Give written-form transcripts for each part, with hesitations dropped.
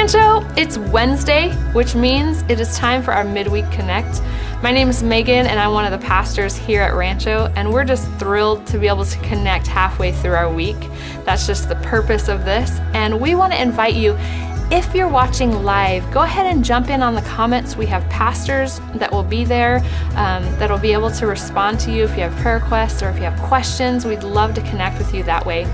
Rancho, it's Wednesday, which means it is time for our Midweek Connect. My name is Megan and I'm one of the pastors here at Rancho, and we're just thrilled to be able to connect halfway through our week. That's just the purpose of this, and we want to invite you, if you're watching live, go ahead and jump in on the comments. We have pastors that will be there that will be able to respond to you if you have prayer requests or if you have questions. We'd love to connect with you that way.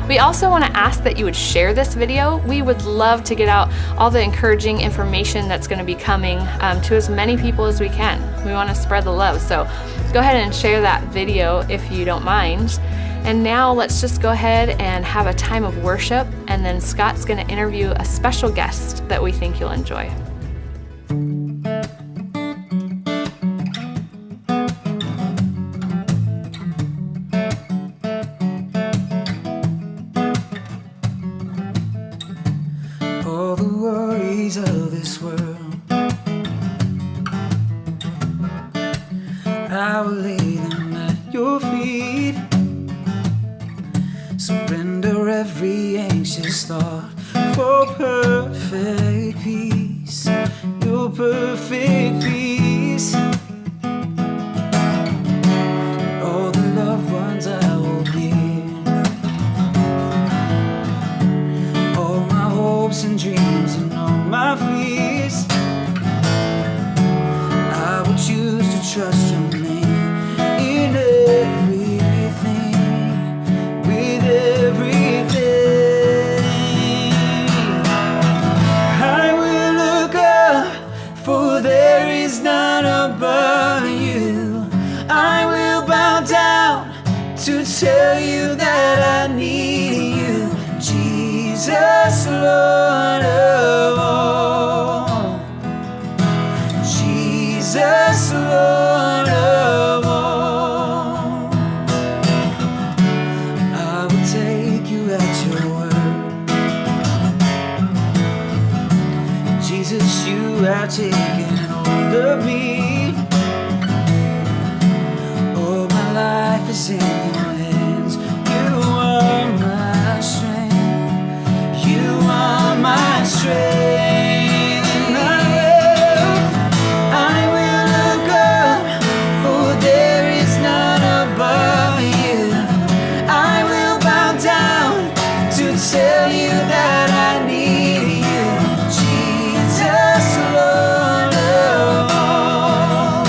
We also want to ask that you would share this video. We would love to get out all the encouraging information that's going to be coming to as many people as we can. We want to spread the love, so go ahead and share that video if you don't mind. And now let's just go ahead and have a time of worship, and then Scott's going to interview a special guest that we think you'll enjoy. All the worries of this world, I will lay them at your feet. Surrender every anxious thought for perfect peace, your perfect peace. All the loved ones I will be, all my hopes and dreams and all my fears. I will choose to trust your name in everything, with everything. I will look up, for there is none above you. I will bow down to tell you that I need you, Jesus, Lord of all, Jesus, Lord of all. I will take you at your word. Jesus, you have taken hold of me. Oh, my life is in your hands. You are my strength. You are my strength. And I will look up, for there is none above you. I will bow down to tell you that I need you, Jesus, Lord of all.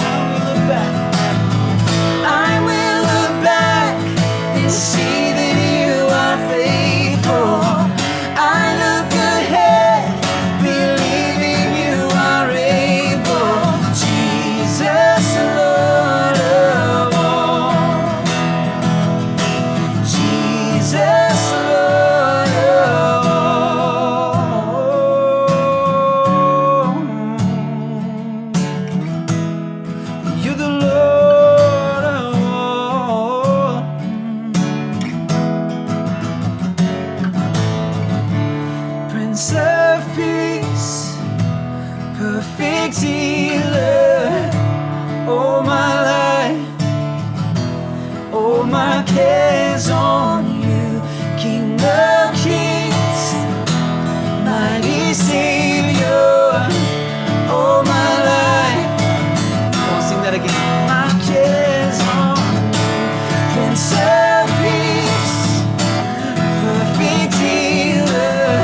I will look back and see that you are faithful. I look ahead, believing you are able, Jesus, Lord of all, Jesus, Lord of all. You're the Lord of all. Prince of Peace, perfect healer. All my life, all my cares on you, King of Kings, mighty Savior. All my life, come on, sing that again. My cares on you, Prince of Peace, perfect healer.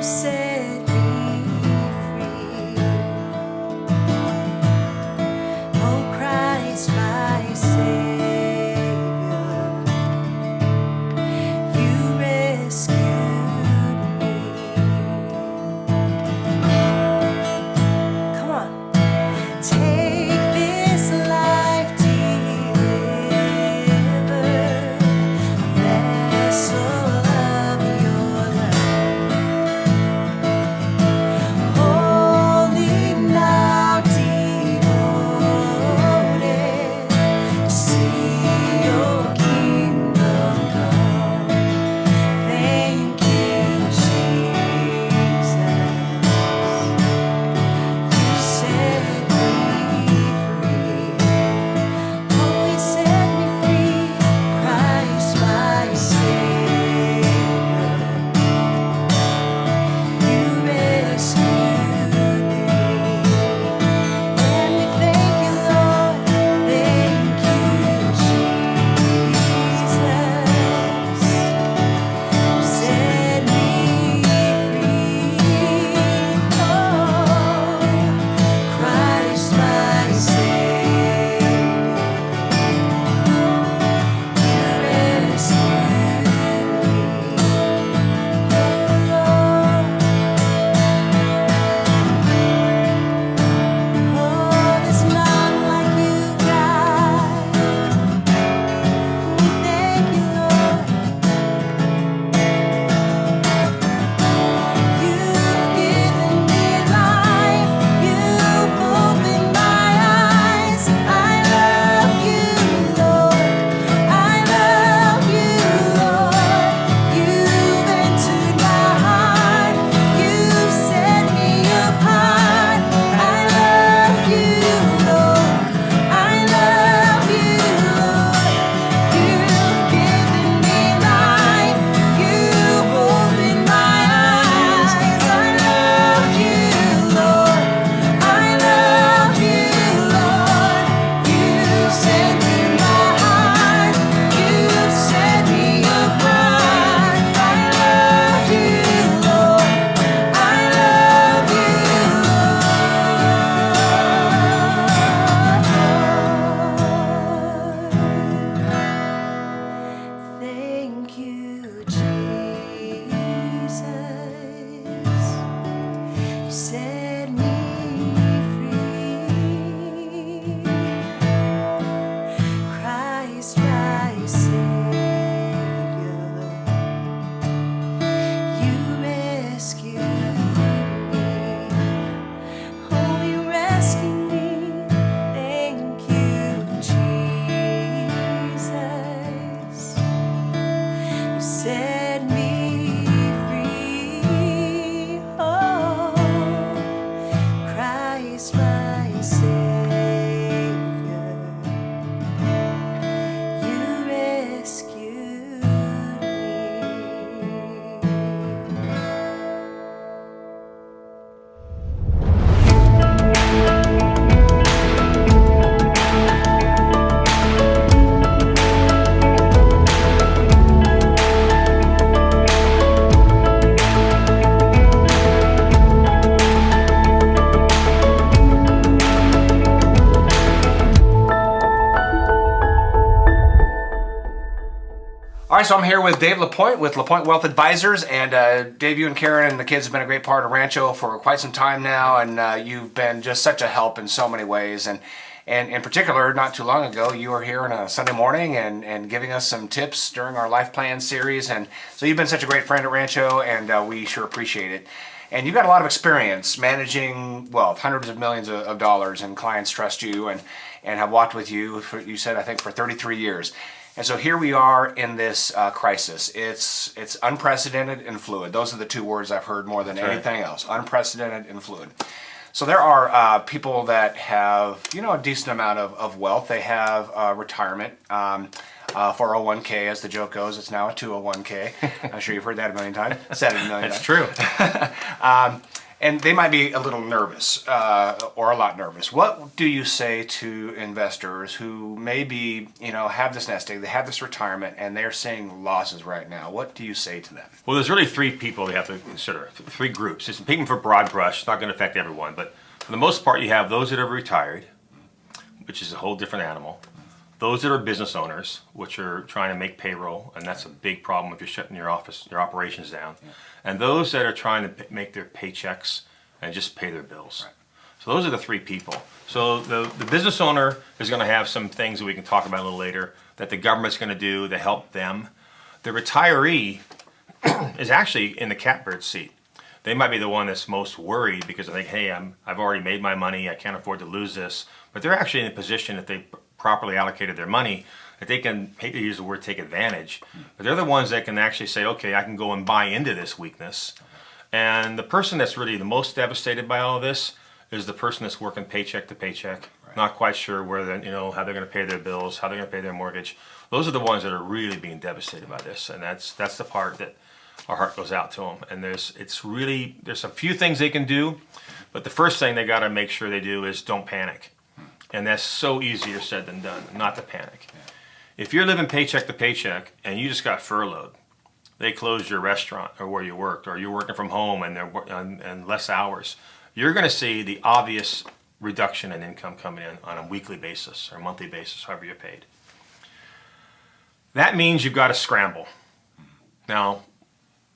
set me free. Oh Christ, my Savior, you rescued me. Come on. Take this life delivered, a vessel of your love. Holy now devoted to see your kingdom come. Thank you, Jesus. You set me free. Oh, you set me free. Christ, my Savior, you rescued me. And we thank you, Lord. Thank you, Jesus. You set me free. Oh, Christ, my Savior, you rescued me. Oh, there's none like you, God. We thank you, Lord. You've given me life. You've opened my eyes. I love you, Lord. I love you, Lord. You've entered my heart. You've set me apart. I love you, Lord. I love you, Lord. You've given me life. You've opened my eyes. I love you, Lord. I love you, Lord. You've set me my heart. You've set me apart. I love you, Lord. I love you, Lord. Thank you, Jesus. You set me free. Christ, my Savior, you rescued me. Oh, you rescued me. Thank you, Jesus. You set me free. Oh, Christ, my Savior, you rescued me. All right, so I'm here with Dave LaPointe with LaPointe Wealth Advisors, and Dave, you and Karen and the kids have been a great part of Rancho for quite some time now, and you've been just such a help in so many ways. And in particular, not too long ago, you were here on a Sunday morning and giving us some tips during our Life Plan series, and so you've been such a great friend at Rancho, and we sure appreciate it. And you've got a lot of experience managing wealth, hundreds of millions of dollars, and clients trust you and have walked with you, you said, I think, for 33 years. And so here we are in this crisis. It's unprecedented and fluid. Those are the two words I've heard more than anything else. Unprecedented and fluid. So there are people that have, a decent amount of wealth. They have retirement, 401k, as the joke goes. It's now a 201k. I'm sure you've heard that a million times. Said it a million times. It's true. And they might be a little nervous or a lot nervous. What do you say to investors who maybe, have this nest egg, they have this retirement, and they're seeing losses right now? What do you say to them? Well, there's really three people they have to consider, three groups. It's painting for broad brush, it's not going to affect everyone, but for the most part, you have those that are retired, which is a whole different animal. Those that are business owners, which are trying to make payroll, and that's a big problem if you're shutting your operations down. Yeah. And those that are trying to make their paychecks and just pay their bills. Right. So those are the three people. So the business owner is going to have some things that we can talk about a little later that the government's going to do to help them. The retiree is actually in the catbird seat. They might be the one that's most worried because they think, hey, I've already made my money, I can't afford to lose this. But they're actually in a position that they properly allocated their money, that they can, hate to use the word take advantage, but they're the ones that can actually say, okay, I can go and buy into this weakness. And the person that's really the most devastated by all of this is the person that's working paycheck to paycheck, not quite sure where they're, how they're going to pay their bills, how they're going to pay their mortgage. Those are the ones that are really being devastated by this, and that's the part that our heart goes out to them. And there's a few things they can do, but the first thing they got to make sure they do is don't panic. And that's so easier said than done, not to panic. Yeah. If you're living paycheck to paycheck and you just got furloughed, they closed your restaurant or where you worked, or you're working from home and less hours, you're going to see the obvious reduction in income coming in on a weekly basis or monthly basis, however you're paid. That means you've got to scramble. Now,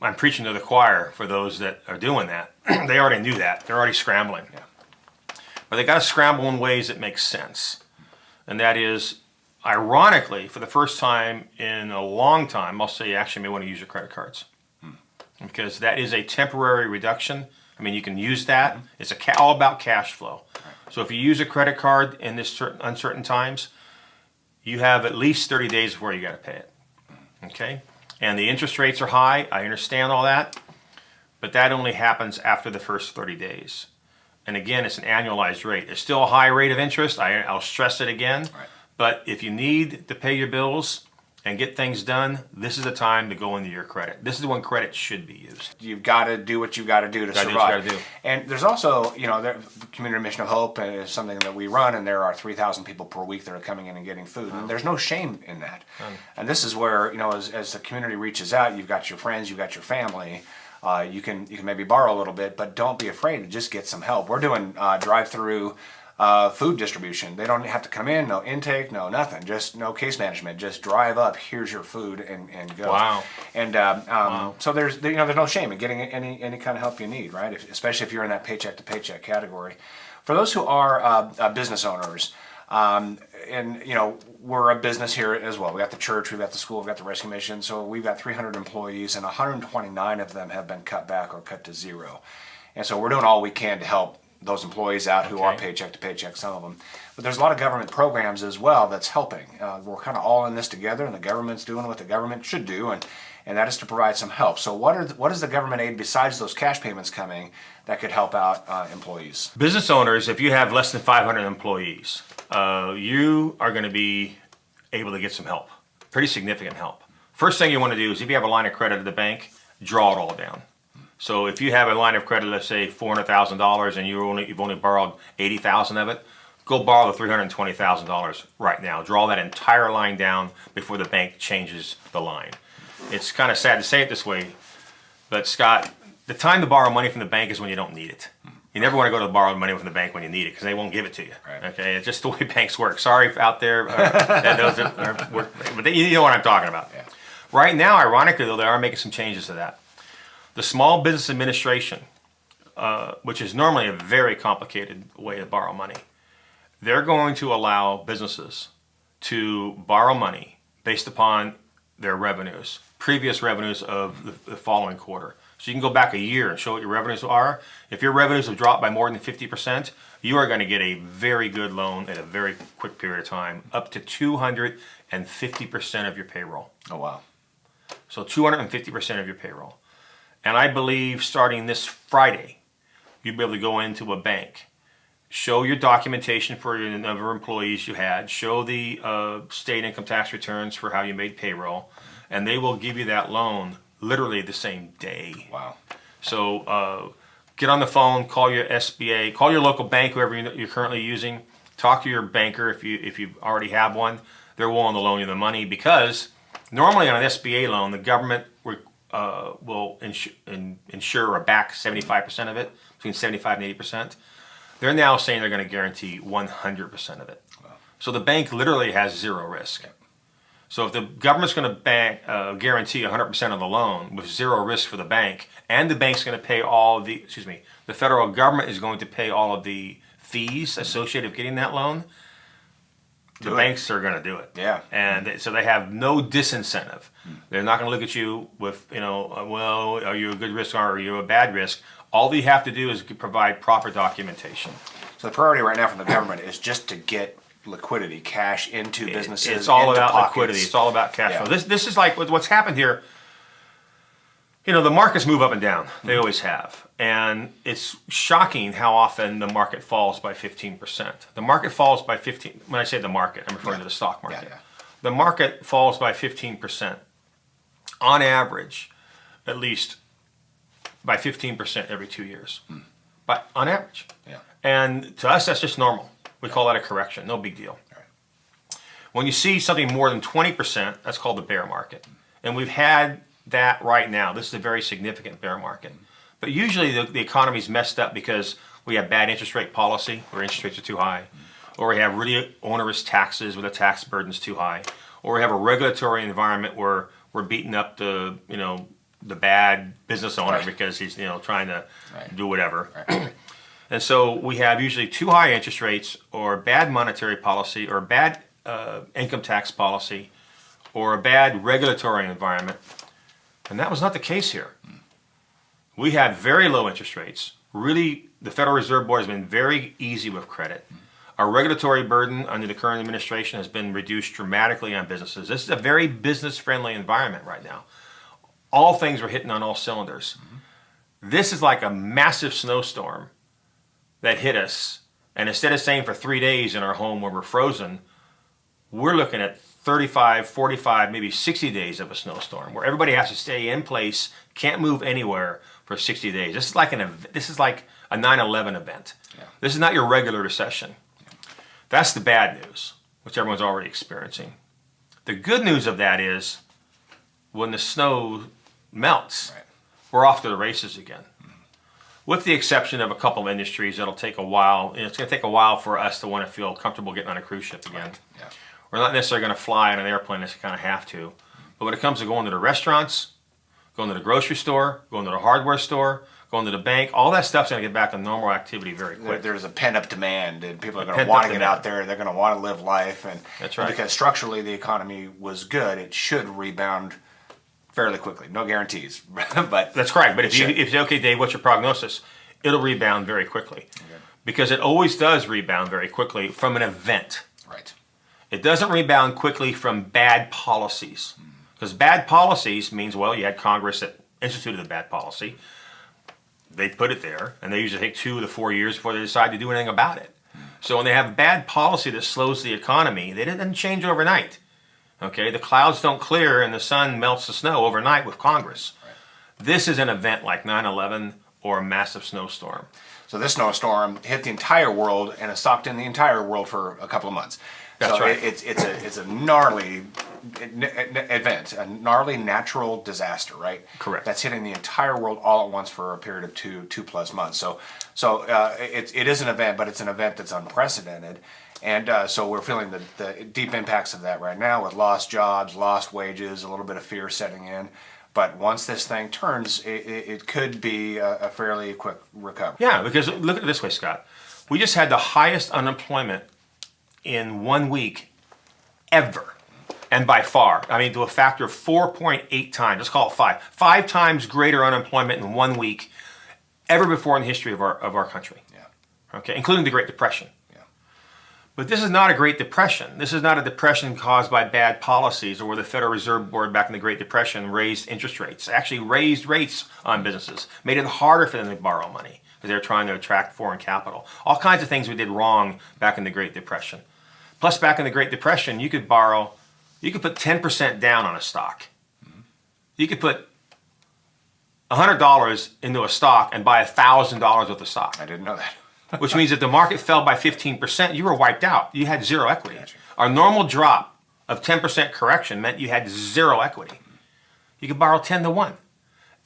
I'm preaching to the choir for those that are doing that. They already knew that. They're already scrambling. Yeah. But they got to scramble in ways that make sense. And that is, ironically, for the first time in a long time, I'll say you actually may want to use your credit cards. Because that is a temporary reduction. I mean, you can use that. It's all about cash flow. So if you use a credit card in this uncertain times, you have at least 30 days before you got to pay it. Okay? And the interest rates are high. I understand all that. But that only happens after the first 30 days. And again, it's an annualized rate. It's still a high rate of interest. I'll stress it again. Right. But if you need to pay your bills and get things done, this is the time to go into your credit. This is when credit should be used. You've got to do what you've got to do to survive. And there's also, the Community Mission of Hope is something that we run, and there are 3,000 people per week that are coming in and getting food. And there's no shame in that. And this is where, as the community reaches out, you've got your friends, you've got your family. You can maybe borrow a little bit, but don't be afraid to just get some help. We're doing drive-through food distribution. They don't have to come in, no intake, no nothing, just no case management. Just drive up, here's your food, and go. Wow. And so there's no shame in getting any kind of help you need, right? Especially if you're in that paycheck to paycheck category. For those who are business owners. We're a business here as well. We got the church, we've got the school, we've got the rescue mission. So we've got 300 employees, and 129 of them have been cut back or cut to zero. And so we're doing all we can to help those employees out who are paycheck to paycheck, some of them. But there's a lot of government programs as well that's helping. We're kind of all in this together, and the government's doing what the government should do, and that is to provide some help. So what is the government aid besides those cash payments coming that could help out employees? Business owners, if you have less than 500 employees, you are going to be able to get some help, pretty significant help. First thing you want to do is if you have a line of credit at the bank, draw it all down. So if you have a line of credit, let's say $400,000, and you've only borrowed $80,000 of it, go borrow the $320,000 right now. Draw that entire line down before the bank changes the line. It's kind of sad to say it this way, but Scott, the time to borrow money from the bank is when you don't need it. You never want to go to borrow money from the bank when you need it, because they won't give it to you. Right. Okay, it's just the way banks work. Sorry out there, but you know what I'm talking about. Yeah. Right now, ironically though, they are making some changes to that. The Small Business Administration, which is normally a very complicated way to borrow money, they're going to allow businesses to borrow money based upon their revenues, previous revenues of the following quarter. So you can go back a year and show what your revenues are. If your revenues have dropped by more than 50%, you are going to get a very good loan in a very quick period of time, up to 250% of your payroll. Oh, wow. So 250% of your payroll. And I believe starting this Friday, you'll be able to go into a bank, show your documentation for the number of employees you had, show the state income tax returns for how you made payroll, and they will give you that loan literally the same day. Wow. So Get on the phone, call your SBA, call your local bank, whoever you're currently using. Talk to your banker if you already have one. They're willing to loan you the money because normally on an SBA loan, the government will insure or back 75% of it, between 75 and 80%. They're now saying they're going to guarantee 100% of it. Wow. So the bank literally has zero risk. Yeah. So if the government's going to guarantee 100% of the loan with zero risk for the bank, and the bank's going to pay the federal government is going to pay all of the fees associated with getting that loan, the banks are going to do it. Yeah. And so they have no disincentive. They're not going to look at you with, well, are you a good risk or are you a bad risk? All you have to do is provide proper documentation. So the priority right now from the government is just to get liquidity, cash into businesses. It's all into about pockets. liquidity. It's all about cash flow. Yeah. This is like what's happened here. The markets move up and down. They always have. And it's shocking how often the market falls by 15%. The market falls by 15. When I say the market, I'm referring to the stock market. Yeah. The market falls by 15% on average, at least by 15% every 2 years. But on average. Yeah. And to us, that's just normal. We call that a correction. No big deal. Right. When you see something more than 20%, that's called the bear market. And we've had that right now. This is a very significant bear market. But usually the economy's messed up because we have bad interest rate policy, where interest rates are too high, or we have really onerous taxes where the tax burden's too high, or we have a regulatory environment where we're beating up the bad business owner because he's trying to do whatever. Right. And so we have usually too high interest rates, or bad monetary policy, or bad income tax policy, or a bad regulatory environment. And that was not the case here. We had very low interest rates. Really, the Federal Reserve Board has been very easy with credit. Our regulatory burden under the current administration has been reduced dramatically on businesses. This is a very business-friendly environment right now. All things are hitting on all cylinders. This is like a massive snowstorm that hit us. And instead of staying for 3 days in our home where we're frozen, we're looking at 35, 45, maybe 60 days of a snowstorm where everybody has to stay in place, can't move anywhere for 60 days. This is like a 9/11 event. Yeah. This is not your regular recession. That's the bad news, which everyone's already experiencing. The good news of that is when the snow melts, we're off to the races again. With the exception of a couple of industries, it'll take a while. It's going to take a while for us to want to feel comfortable getting on a cruise ship again. Right. Yeah. We're not necessarily going to fly on an airplane unless you kind of have to. But when it comes to going to the restaurants, going to the grocery store, going to the hardware store, going to the bank, all that stuff's going to get back to normal activity very quick. There's a pent-up demand, and people are going to want to get out there. They're going to want to live life. That's right. And because structurally the economy was good, it should rebound fairly quickly. No guarantees, but that's correct. But if you say, okay, Dave, what's your prognosis? It'll rebound very quickly. Okay. Because it always does rebound very quickly from an event. Right. It doesn't rebound quickly from bad policies. Because bad policies means, well, you had Congress that instituted the bad policy. They put it there, and they usually take 2 to 4 years before they decide to do anything about it. So when they have bad policy that slows the economy, they didn't change overnight. Okay, the clouds don't clear and the sun melts the snow overnight with Congress. Right. This is an event like 9/11 or a massive snowstorm. So this snowstorm hit the entire world and it stopped in the entire world for a couple of months. That's right. It's a gnarly event, a gnarly natural disaster, right? Correct. That's hitting the entire world all at once for a period of two plus months. So it is an event, but it's an event that's unprecedented. And so we're feeling the deep impacts of that right now with lost jobs, lost wages, a little bit of fear setting in. But once this thing turns, it could be a fairly quick recovery. Yeah, because look at it this way, Scott. We just had the highest unemployment in 1 week ever. And by far, I mean, to a factor of 4.8 times, let's call it 5. 5 times greater unemployment in 1 week ever before in the history of our country. Yeah. Okay, including the Great Depression. But this is not a Great Depression. This is not a depression caused by bad policies or where the Federal Reserve Board back in the Great Depression raised interest rates. Actually raised rates on businesses, made it harder for them to borrow money because they were trying to attract foreign capital. All kinds of things we did wrong back in the Great Depression. Plus, back in the Great Depression, you could put 10% down on a stock. You could put $100 into a stock and buy $1,000 worth of stock. I didn't know that. Which means if the market fell by 15%, you were wiped out. You had zero equity. Our normal drop of 10% correction meant you had zero equity. You could borrow 10 to 1.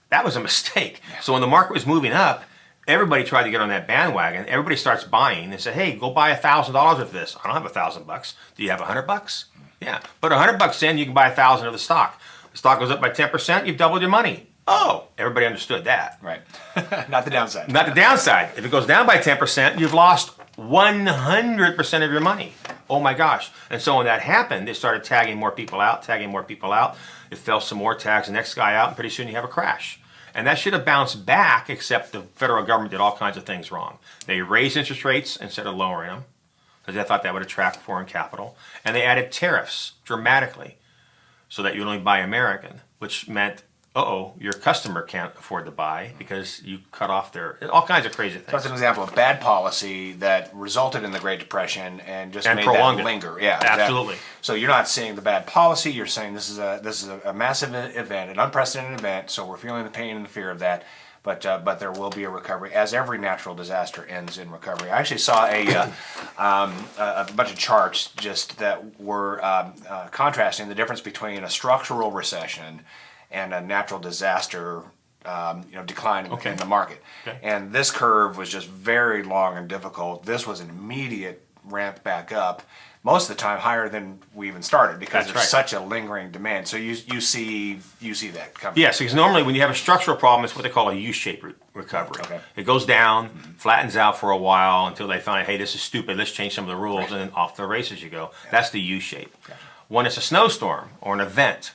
That was a mistake. So when the market was moving up, everybody tried to get on that bandwagon. Everybody starts buying and said, hey, go buy $1,000 of this. I don't have $1,000. Do you have $100? Yeah. Put $100 in, you can buy 1,000 of the stock. The stock goes up by 10%, you've doubled your money. Oh, everybody understood that. Right. Not the downside. Not the downside. If it goes down by 10%, you've lost 100% of your money. Oh my gosh. And so when that happened, it started tagging more people out, tagging more people out. It fell some more, tags the next guy out, and pretty soon you have a crash. And that should have bounced back, except the federal government did all kinds of things wrong. They raised interest rates instead of lowering them, because they thought that would attract foreign capital. And they added tariffs dramatically so that you only buy American, which meant, your customer can't afford to buy because you cut off all kinds of crazy things. That's an example of bad policy that resulted in the Great Depression and just made prolonged that it. linger. Yeah, Absolutely. Exactly. So you're not seeing the bad policy. You're saying this is a massive event, an unprecedented event. So we're feeling the pain and the fear of that. But there will be a recovery, as every natural disaster ends in recovery. I actually saw a bunch of charts just that were contrasting the difference between a structural recession and a natural disaster, decline in the market. Okay. And this curve was just very long and difficult. This was an immediate ramp back up, most of the time higher than we even started because That's there's right. such a lingering demand. So you see that coming. Yes, because normally when you have a structural problem, it's what they call a U-shaped recovery. Okay. It goes down, flattens out for a while until they find, hey, this is stupid, let's change some of the rules, and then off the races you go. Yeah. That's the U-shape. Gotcha. When it's a snowstorm or an event,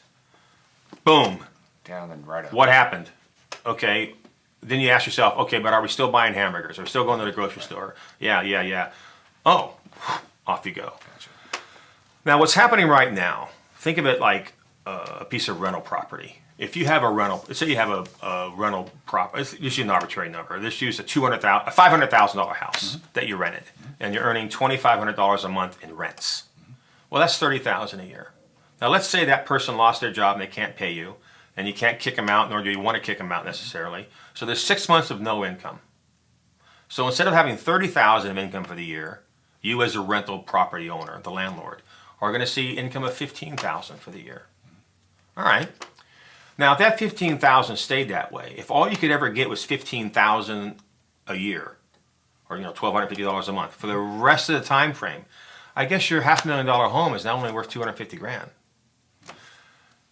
boom, Down and right up. what happened? Okay, then you ask yourself, okay, but are we still buying hamburgers? Are we still going to the grocery store? Yeah. Oh, off you go. Gotcha. Now, what's happening right now, think of it like a piece of rental property. If you have a rental, let's say you have a rental property, let's use an arbitrary number. Let's use a $500,000 house that you rented, and you're earning $2,500 a month in rents. Well, that's $30,000 a year. Now, let's say that person lost their job and they can't pay you, and you can't kick them out, nor do you want to kick them out necessarily. So there's 6 months of no income. So instead of having $30,000 of income for the year, you as a rental property owner, the landlord, are going to see income of $15,000 for the year. All right. Now, if that $15,000 stayed that way, if all you could ever get was $15,000 a year, or $1,250 a month for the rest of the time frame, I guess your $500,000 home is now only worth $250,000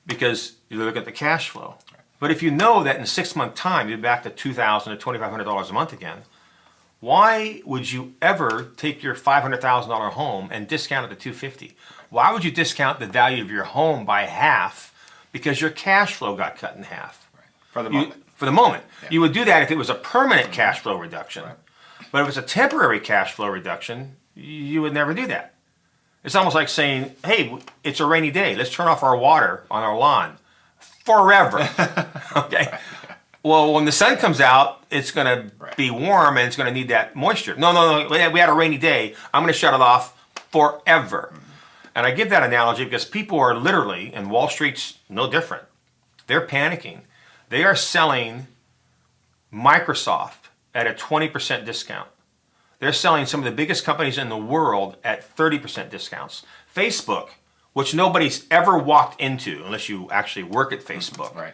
because you look at the cash flow. But if you know that in 6 month time you're back to $2,000 to $2,500 a month again, why would you ever take your $500,000 home and discount it to $250,000? Why would you discount the value of your home by half because your cash flow got cut in half? Right. For the moment. For the moment. Yeah. You would do that if it was a permanent cash flow reduction. Right. But if it's a temporary cash flow reduction, you would never do that. It's almost like saying, hey, it's a rainy day. Let's turn off our water on our lawn forever. Okay? Well, when the sun comes out, it's going to be warm and it's going to need that moisture. No. We had a rainy day. I'm going to shut it off forever. And I give that analogy because people are literally, and Wall Street's no different, they're panicking. They are selling Microsoft at a 20% discount. They're selling some of the biggest companies in the world at 30% discounts. Facebook, which nobody's ever walked into unless you actually work at Facebook. Right.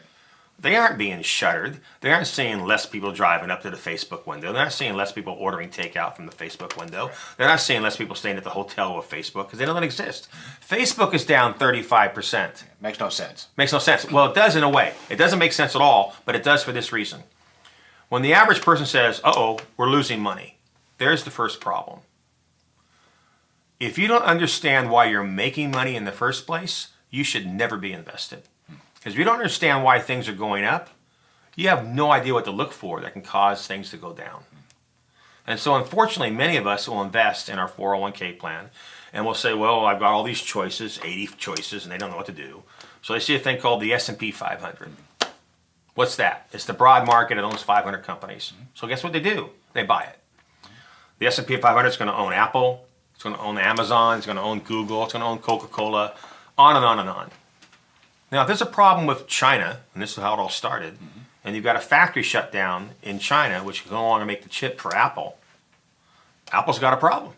They aren't being shuttered. They aren't seeing less people driving up to the Facebook window. They're not seeing less people ordering takeout from the Facebook window. They're not seeing less people staying at the hotel with Facebook because they don't exist. Facebook is down 35%. Makes no sense. Makes no sense. Well, it does in a way. It doesn't make sense at all, but it does for this reason. When the average person says, we're losing money, there's the first problem. If you don't understand why you're making money in the first place, you should never be invested. Because if you don't understand why things are going up, you have no idea what to look for that can cause things to go down. And so unfortunately, many of us will invest in our 401k plan and we'll say, well, I've got all these choices, 80 choices, and they don't know what to do. So they see a thing called the S&P 500. What's that? It's the broad market that owns 500 companies. So guess what they do? They buy it. The S&P 500 is going to own Apple, it's going to own Amazon, it's going to own Google, it's going to own Coca-Cola, on and on and on. Now, if there's a problem with China, and this is how it all started, and you've got a factory shut down in China, which can no longer make the chip for Apple, Apple's got a problem.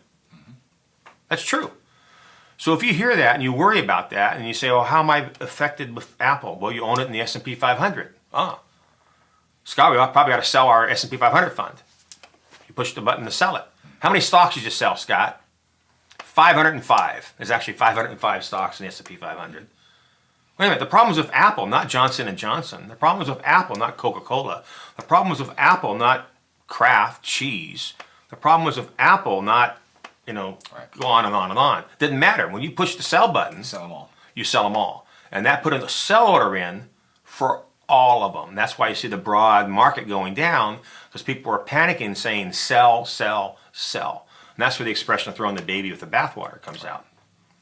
That's true. So if you hear that and you worry about that and you say, "Oh, how am I affected with Apple?" Well, you own it in the S&P 500. Scott, we probably got to sell our S&P 500 fund. You push the button to sell it. How many stocks did you sell, Scott? 505. There's actually 505 stocks in the S&P 500. Wait a minute. The problem is with Apple, not Johnson & Johnson. The problem is with Apple, not Coca-Cola. The problem is with Apple, not Kraft cheese. The problem was with Apple, not, go on and on and on. Didn't matter. When you push the sell button, Sell them all. you sell them all. And that put a sell order in for all of them. That's why you see the broad market going down, because people are panicking saying sell, sell, sell. And that's where the expression throwing the baby with the bathwater comes out.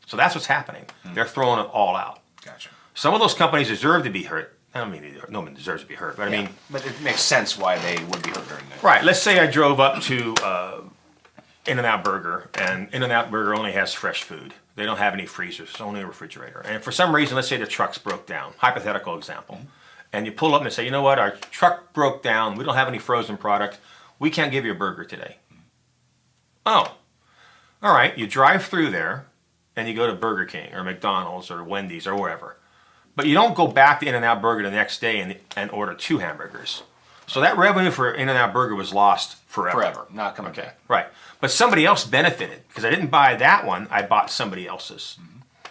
So that's what's happening. They're throwing it all out. Gotcha. Some of those companies deserve to be hurt. I don't mean no one deserves to be hurt, but I mean, but it makes sense why they would be hurt during that. right. Let's say I drove up to In-N-Out Burger, and In-N-Out Burger only has fresh food. They don't have any freezers. It's only a refrigerator. And for some reason, let's say the trucks broke down. Hypothetical example. And you pull up and say, "You know what? Our truck broke down. We don't have any frozen product. We can't give you a burger today." Oh, all right. You drive through there, and you go to Burger King or McDonald's or Wendy's or wherever. But you don't go back to In-N-Out Burger the next day and order 2 hamburgers. So that revenue for In-N-Out Burger was lost forever. Forever, not coming back. Right. But somebody else benefited because I didn't buy that one. I bought somebody else's.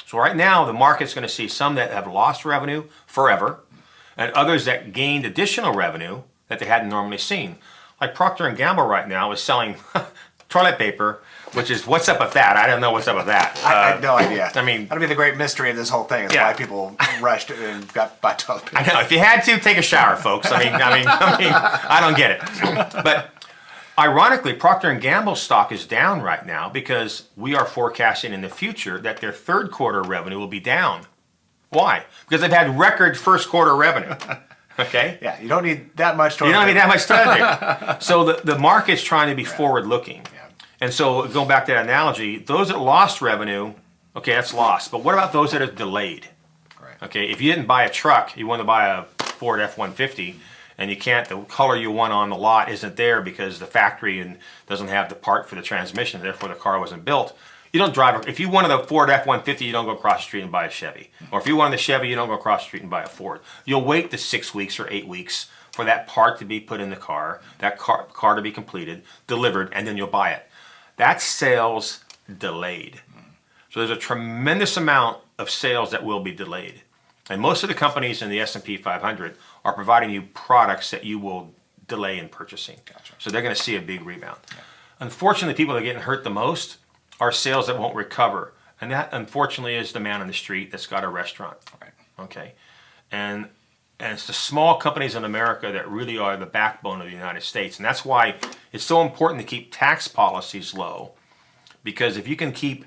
So right now, the market's going to see some that have lost revenue forever and others that gained additional revenue that they hadn't normally seen. Like Procter & Gamble right now is selling toilet paper, which is, what's up with that? I don't know what's up with that. I have no idea. I mean, that'll be the great mystery of this whole thing. Is Yeah. why people rushed and got by toilet paper. I know, if you had to, take a shower, folks. I mean, I don't get it. But ironically, Procter & Gamble's stock is down right now because we are forecasting in the future that their third quarter revenue will be down. Why? Because they've had record first quarter revenue. Okay? Yeah, you don't need that much toilet You don't paper. need that much toilet paper. So the market's trying to be forward looking. Yeah. And so going back to that analogy, those that lost revenue, okay, that's lost. But what about those that are delayed? Right. Okay, if you didn't buy a truck, you want to buy a Ford F-150, and you can't, the color you want on the lot isn't there because the factory doesn't have the part for the transmission, therefore the car wasn't built. You don't drive, if you wanted a Ford F-150, you don't go across the street and buy a Chevy. Or if you wanted a Chevy, you don't go across the street and buy a Ford. You'll wait the 6 weeks or 8 weeks for that part to be put in the car, that car to be completed, delivered, and then you'll buy it. That's sales delayed. So there's a tremendous amount of sales that will be delayed. And most of the companies in the S&P 500 are providing you products that you will delay in purchasing. Gotcha. So they're going to see a big rebound. Yeah. Unfortunately, people that are getting hurt the most are sales that won't recover. And that, unfortunately, is the man on the street that's got a restaurant. Right. Okay? And it's the small companies in America that really are the backbone of the United States. And that's why it's so important to keep tax policies low. Because if you can keep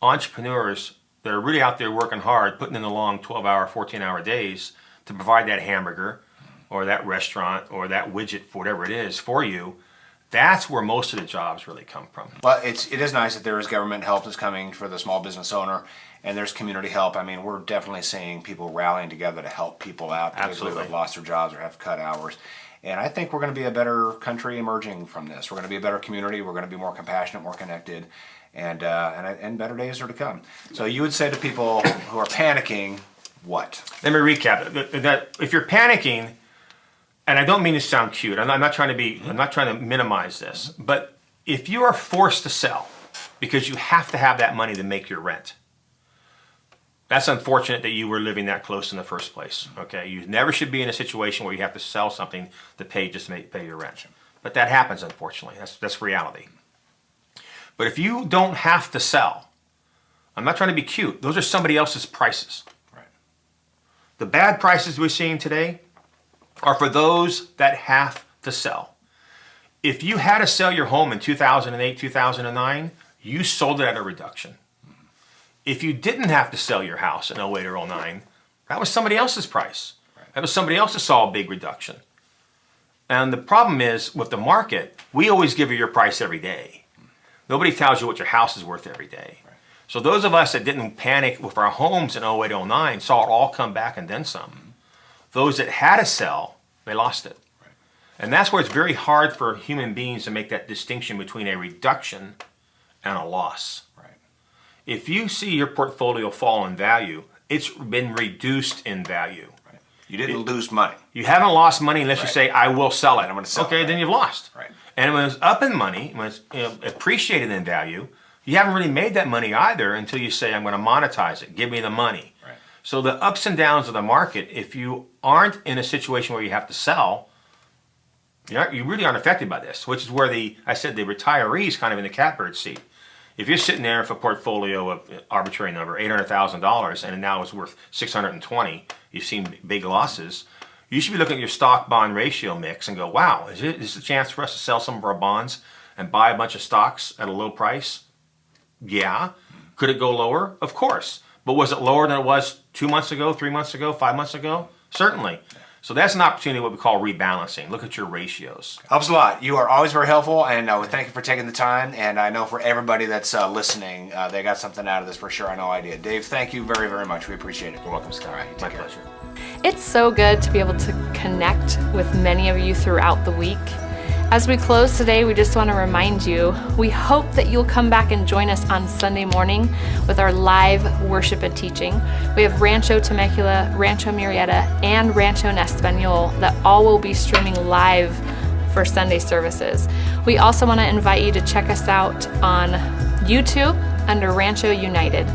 entrepreneurs that are really out there working hard, putting in the long 12-hour, 14-hour days to provide that hamburger or that restaurant or that widget, whatever it is, for you, that's where most of the jobs really come from. Well, it is nice that there is government help that's coming for the small business owner, and there's community help. I mean, we're definitely seeing people rallying together to help people out, particularly Absolutely. who've lost their jobs or have cut hours. And I think we're going to be a better country emerging from this. We're going to be a better community. We're going to be more compassionate, more connected, and better days are to come. So you would say to people who are panicking, what? Let me recap. That if you're panicking, and I don't mean to sound cute, I'm not trying to minimize this, but if you are forced to sell because you have to have that money to make your rent, that's unfortunate that you were living that close in the first place. Okay, you never should be in a situation where you have to sell something to pay your rent. But that happens, unfortunately. That's reality. But if you don't have to sell, I'm not trying to be cute. Those are somebody else's prices. Right. The bad prices we're seeing today are for those that have to sell. If you had to sell your home in 2008, 2009, you sold it at a reduction. If you didn't have to sell your house in 08 or 09, that was somebody else's price. That was somebody else that saw a big reduction. And the problem is with the market, we always give you your price every day. Nobody tells you what your house is worth every day. So those of us that didn't panic with our homes in 08, 09 saw it all come back and then some. Those that had to sell, They lost it. And that's where it's very hard for human beings to make that distinction between a reduction and a loss. Right. If you see your portfolio fall in value, it's been reduced in value. Right. You didn't lose money. You haven't lost money unless you Right. say, I will sell it. I'm gonna sell it, okay, right. then you've lost. Right. And when it's up in money, when it's appreciated in value, you haven't really made that money either until you say, I'm going to monetize it. Give me the money. Right. So the ups and downs of the market, if you aren't in a situation where you have to sell, you really aren't affected by this, which is where I said the retiree's kind of in the catbird seat. If you're sitting there with a portfolio of arbitrary number, $800,000, and now it's worth $620, you've seen big losses, you should be looking at your stock bond ratio mix and go, wow, is this a chance for us to sell some of our bonds and buy a bunch of stocks at a low price? Yeah. Could it go lower? Of course. But was it lower than it was 2 months ago, 3 months ago, 5 months ago? Certainly. So that's an opportunity, what we call rebalancing. Look at your ratios. Helps a lot. You are always very helpful, and we thank you for taking the time. And I know for everybody that's listening, they got something out of this for sure. I know idea. Dave, thank you very, very much. We appreciate it. You're welcome, Scott. All right, My take care. pleasure. It's so good to be able to connect with many of you throughout the week. As we close today, we just want to remind you, we hope that you'll come back and join us on Sunday morning with our live worship and teaching. We have Rancho Temecula, Rancho Murrieta, and Rancho en Espanol that all will be streaming live for Sunday services. We also want to invite you to check us out on YouTube under Rancho United.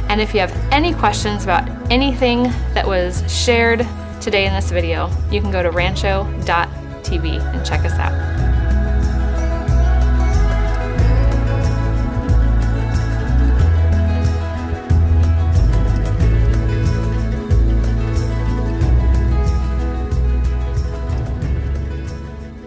And if you have any questions about anything that was shared today in this video, you can go to rancho.tv and check us out.